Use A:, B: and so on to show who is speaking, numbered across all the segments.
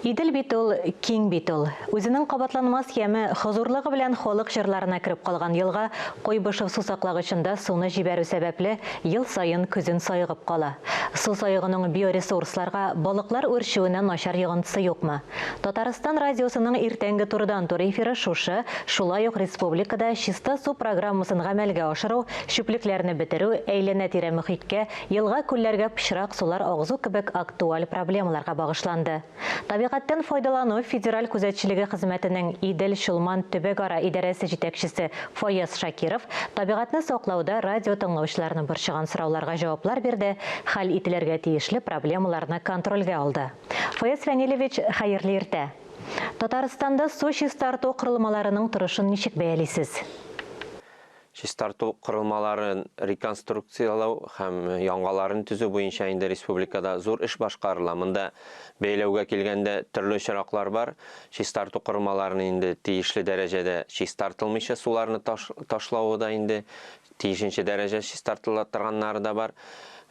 A: Идел бит ул, киң бит ул. Үзенең кабатланмас яме хозурлыгы белән халык җырларына кирип калган елга Койбышев су саклагычында суны җибәрү сәбәпле ел сайын күзен сайыгып кала. Су сайыгының биоресурсларга, балыклар үрчүенә начар йогынтысы юкмы? Татарстан радиосының иртәнге турыдан-тур эфиры шушы, шулай ук республикада чиста су программасын гамәлгә ашыру, чүплекләрне бетерү, әйләнә-тирә мөхиткә, елга күлләргә пычрак сулар агызу кебек актуаль проблемаларга багышланды. Табигатьтән файдалану федераль күзәтчелеге хезмәтенең Идел-Чулман төбәк-ара идарәсе җитәкчесе Фаяз Шакиров табигатьне саклауда радио тыңлаучыларны борчыган сорауларга җаваплар бирде, хәл ителергә тиешле проблемаларны контрольгә алды. Фаяз Фәнилевич, хәерле иртә. Татарстанда су чистарту корылмаларының торышын ничек бәялисез?
B: Чистарту корылмаларын реконструкциялау һәм яңаларын төзү буенча инде республикада зур эш башкарыла. Монда бәйләүгә килгәндә төрле очраклар бар. Чистарту корылмаларын инде тиешле дәрәҗәдә чистартылмыйча суларны ташлауы да инде тиешенчә дәрәҗә чистартыла торганнары да бар.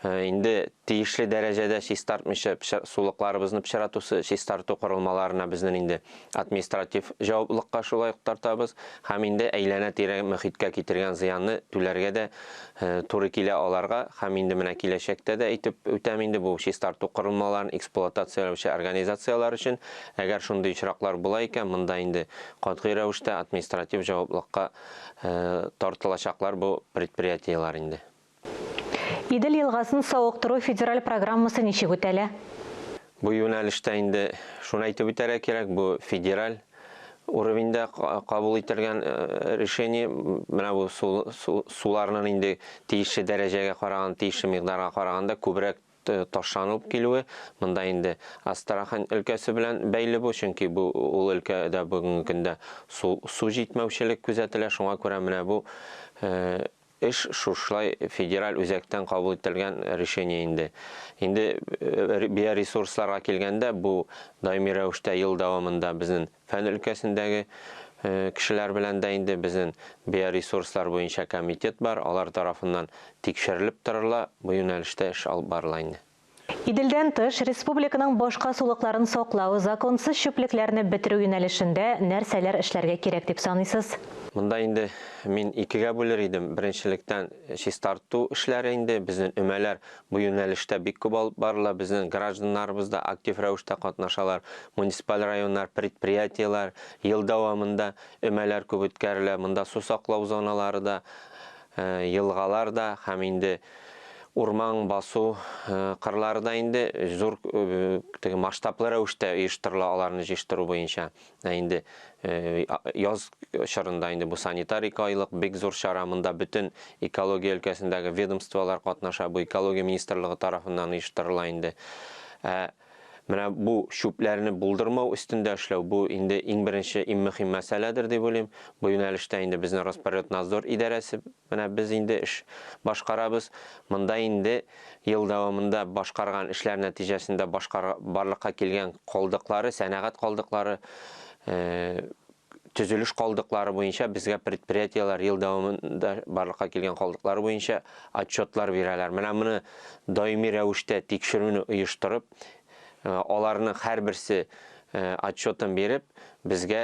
B: Инде тиешле дәрәҗәдә чистартмыйча сулыкларыбызны пычратусы чистарту корылмаларына безнең инде административ җаваплылыкка шулай ук тартабыз һәм инде әйләнә-тирә мөхиткә китергән зыянны түләргә дә туры килә аларга һәм инде менә киләчәктә дә әйтеп үтәм инде бу чистарту корылмаларын эксплуатациялаучы организациялар өчен әгәр шундый очраклар була икән, монда инде катгый рәвештә административ җаваплылыкка тартылачаклар бу предприятиелар инде.
A: Идел елгасын сауыктыру федераль программасы ничек үтәлә?
B: Бу юнәлештә инде шуны әйтеп үтәргә кирәк, бу федераль уровеньда кабул ителгән решение, менә бу суларның инде тиешле дәрәҗәгә караган, тиешле микъдарга караганда күбрәк ташланып килүе, монда инде Астрахань өлкәсе белән бәйле бу, чөнки бу ул өлкәдә бүгенге көндә су җитмәүчелек күзәтелә, шуңа күрә менә бу эш шушлай федераль үзәктән кабул ителгән решение инде. Инде биоресурсларга килгәндә, бу даими рәвештә ел дәвамында безнең фән өлкәсендәге кешеләр белән дә инде безнең биоресурслар буенча комитет бар, алар тарафыннан тикшерелеп торыла, бу юнәлештә эш алып барыла инде.
A: Иделдән тыш, республиканың башка сулыкларын саклау, законсыз чүплекләрне бетерү юнәлешендә нәрсәләр эшләргә кирәк дип саныйсыз?
B: Монда инде мин икегә бүлер идем. Беренчелектән чистарту эшләре инде безнең өмәләр бу юнәлештә бик күп алып барыла, безнең гражданнарыбыз да актив рәвештә катнашалар, муниципаль районнар, предприятиелар ел дәвамында өмәләр күп үткәрелә, монда су саклау зоналары да, елгалар да һәм инде урман басу кырларында инде зур масштаблы рәвештә оештырыла аларны җыштыру буенча. Инде яз чорында инде бу санитарик айлык бик зур чара, монда бөтен экология өлкәсендәге ведомстволар катнаша, бу экология министрлыгы тарафыннан оештырыла инде. Менә бу чүпләрне булдырмау өстендә эшләү, бу инде иң беренче, иң мөһим мәсьәләдер дип уйлыйм. Бу юнәлештә инде безнең Роспотребнадзор идарәсе, менә без инде эш башкарабыз. Монда инде ел дәвамында башкарган эшләр нәтиҗәсендә барлыкка килгән калдыклары, сәнәгать калдыклары, төзелеш калдыклары буенча безгә предприятиелар ел дәвамында барлыкка килгән калдыклары буенча отчетлар бирәләр. Менә моны даими рәвештә тикшерүне оештырып, аларның һәрберсе отчетын беріп, безгә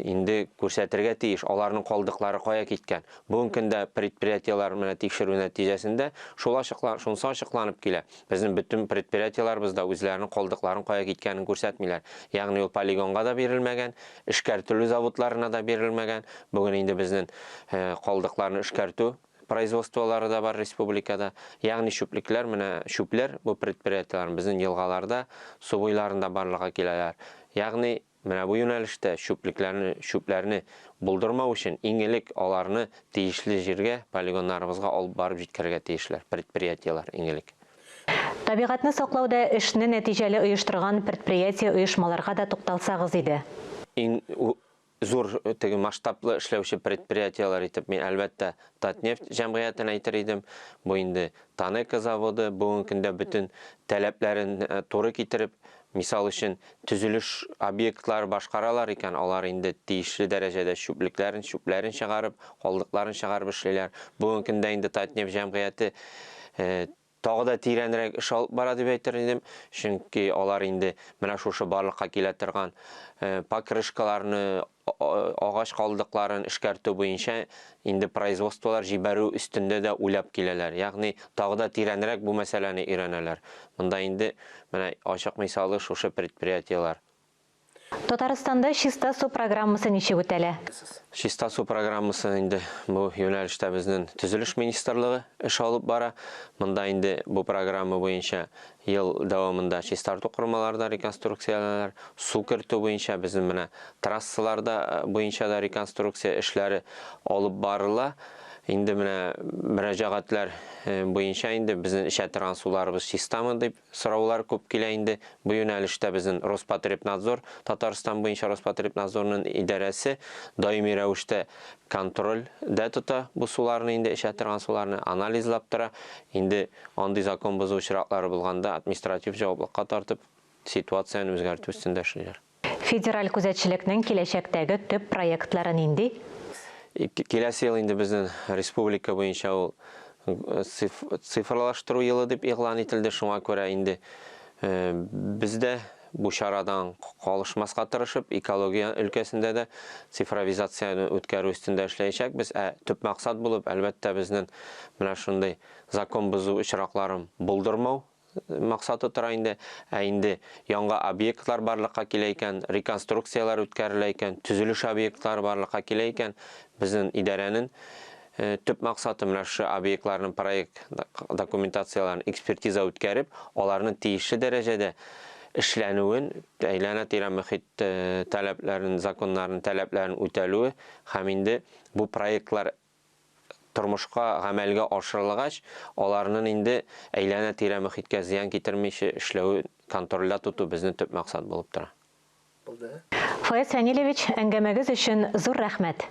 B: инде күрсәтергә тиеш, аларның калдыклары кая киткән. Бүген көндә предприятиелар менә тикшерү нәтиҗәсендә шунысы ачыкланып килә. Безнең бөтен предприятиеларыбыз да үзләренең калдыкларын кая киткәнен күрсәтмиләр. Ягъни ул полигонга да бирелмәгән, эшкәртү заводларына да бирелмәгән. Бүген инде безнең калдыкларны эшкәртү производстволары да бар республикада. Ягъни чүплекләр, менә чүпләр бу предприятиелар безнең елгаларда, су буйларында барлыгы киләләр. Ягъни менә бу юнәлештә чүпләрне булдырмау өчен иң элек аларны тиешле җиргә, полигоннарыбызга алып барып җиткәргә тиешләр предприятиелар иң элек.
A: Табигатьне саклауда эшне нәтиҗәле оештырган предприятие оешмаларга да тукталсагыз иде.
B: Иң зур масштаблы эшләүче предприятиелар итеп мин әлбәттә Татнефть җәмгыятен әйтер идем. Бу инде Танека заводы бүгенге көндә бөтен таләпләрен туры китереп, мисал өчен төзелеш объектлары башкаралар икән, алар инде тиешле дәрәҗәдә чүплекләрен чыгарып, калдыкларын чыгарып эшләләр. Бүгенге көндә инде Татнефть җәмгыяте тагы да тирәнрәк эш алып бара дип әйтер идем. Чөнки алар инде менә шушы барлыкка килә торган покрышкаларны, агач калдыкларын эшкәртү буенча инде производстволар җибәрү өстендә дә уйлап киләләр. Ягъни тагы да тирәнрәк бу мәсьәләне өйрәнәләр. Монда инде менә ачык мисалы шушы предприятиелар.
A: Татарстанда чиста су программасы ничек үтәлә?
B: Чиста су программасы инде бу юнәлештә безнең төзелеш министрлыгы эш алып бара. Монда инде бу программа буенча ел дәвамында чистарту кормаларда реконструкцияләр, су кертү буенча безнең менә трассаларда буенча да реконструкция эшләре алып барыла. Инде менә мөрәҗәгатьләр буенча инде безнең эчә торган суларыбыз чистамы дип сораулар күп килә инде. Бу юнәлештә безнең Роспотребнадзор, Татарстан буенча Роспотребнадзорның идарәсе даими рәвештә контроль дә тота бу суларны, инде эчә торган суларны анализлап тора. Инде андый закон бозу очраклары булганда административ җаваплылыкка тартып ситуацияны үзгәртү өстендә эшлиләр.
A: Федераль күзәтчелекнең киләчәктәге төп проектлары нинди?
B: Киләсе ел инде безнең республика буенча ул цифрлаштыру елы дип игълан ителде. Шуңа күрә инде бездә бу чарадан калышмаска тырышып, экология өлкәсендә дә цифровизацияны үткәрү өстендә эшләячәк. Без төп максат булып, әлбәттә, безнең менә шундый закон бозу очракларын булдырмау максаты тора инде. Инде яңа объектлар барлыкка килә икән, реконструкциялар үткәрелә икән, төзелеш объектлары барлыкка килә икән. Безнең идарәнең төп максаты менә шу объектларның проект документацияларын экспертиза үткәреп, аларның тиешле дәрәҗәдә эшләнүен, әйләнә-тирә мөхит таләпләрен, законнарның таләпләрен үтәлүе һәм инде бу проектлар тормышка гамәлгә ашырылгач, аларның инде әйләнә-тирә мөхиткә зыян китермичә эшләүен контрольдә тоту безнең төп максат булып тора.
A: Фаяз Фәнилевич, әңгәмәгез өчен зур рәхмәт.